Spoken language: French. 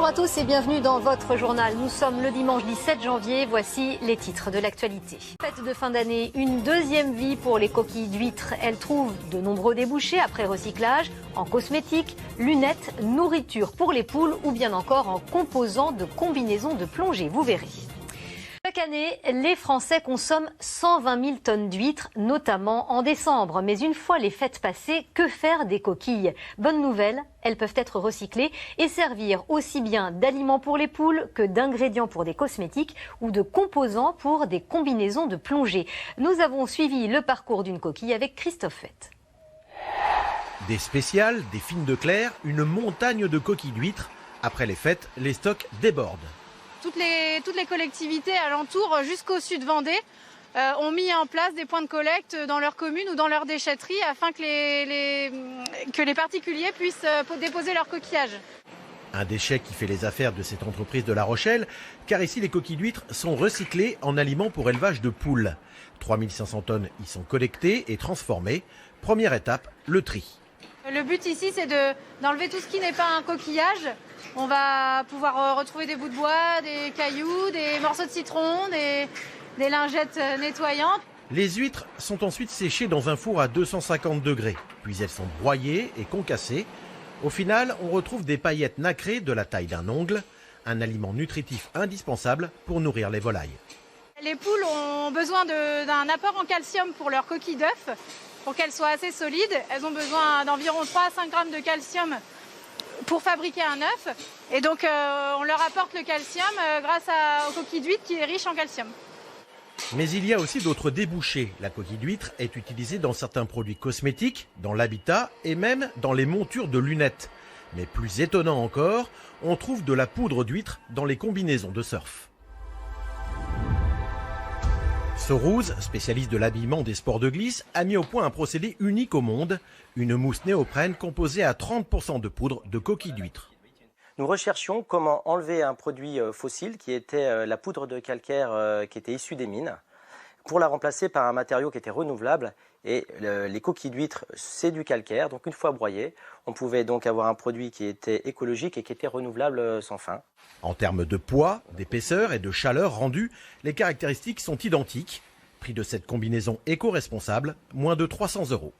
Bonjour à tous et bienvenue dans votre journal. Nous sommes le dimanche 17 janvier, voici les titres de l'actualité. Fête de fin d'année, une deuxième vie pour les coquilles d'huîtres. Elles trouvent de nombreux débouchés après recyclage, en cosmétiques, lunettes, nourriture pour les poules ou bien encore en composants de combinaisons de plongée, vous verrez. Chaque année, les Français consomment 120 000 tonnes d'huîtres, notamment en décembre. Mais une fois les fêtes passées, que faire des coquilles? Bonne nouvelle, elles peuvent être recyclées et servir aussi bien d'aliments pour les poules que d'ingrédients pour des cosmétiques ou de composants pour des combinaisons de plongée. Nous avons suivi le parcours d'une coquille avec Christophe Fett. Des spéciales, des fines de Clair, une montagne de coquilles d'huîtres. Après les fêtes, les stocks débordent. Toutes les collectivités alentour jusqu'au sud Vendée ont mis en place des points de collecte dans leur commune ou dans leur déchetterie afin que les particuliers puissent déposer leurs coquillages. Un déchet qui fait les affaires de cette entreprise de La Rochelle, car ici les coquilles d'huîtres sont recyclées en aliments pour élevage de poules. 3500 tonnes y sont collectées et transformées. Première étape, le tri. Le but ici, c'est d'enlever tout ce qui n'est pas un coquillage. On va pouvoir retrouver des bouts de bois, des cailloux, des morceaux de citron, des lingettes nettoyantes. Les huîtres sont ensuite séchées dans un four à 250 degrés. Puis elles sont broyées et concassées. Au final, on retrouve des paillettes nacrées de la taille d'un ongle, un aliment nutritif indispensable pour nourrir les volailles. Les poules ont besoin d'un apport en calcium pour leurs coquilles d'œufs. Pour qu'elles soient assez solides, elles ont besoin d'environ 3 à 5 grammes de calcium pour fabriquer un œuf. Et donc on leur apporte le calcium grâce aux coquilles d'huîtres qui est riche en calcium. Mais il y a aussi d'autres débouchés. La coquille d'huître est utilisée dans certains produits cosmétiques, dans l'habitat et même dans les montures de lunettes. Mais plus étonnant encore, on trouve de la poudre d'huître dans les combinaisons de surf. Sorouz, spécialiste de l'habillement des sports de glisse, a mis au point un procédé unique au monde, une mousse néoprène composée à 30% de poudre de coquille d'huître. Nous recherchions comment enlever un produit fossile qui était la poudre de calcaire qui était issue des mines pour la remplacer par un matériau qui était renouvelable. Et les coquilles d'huîtres, c'est du calcaire, donc une fois broyé, on pouvait donc avoir un produit qui était écologique et qui était renouvelable sans fin. En termes de poids, d'épaisseur et de chaleur rendue, les caractéristiques sont identiques. Prix de cette combinaison éco-responsable, moins de 300 €.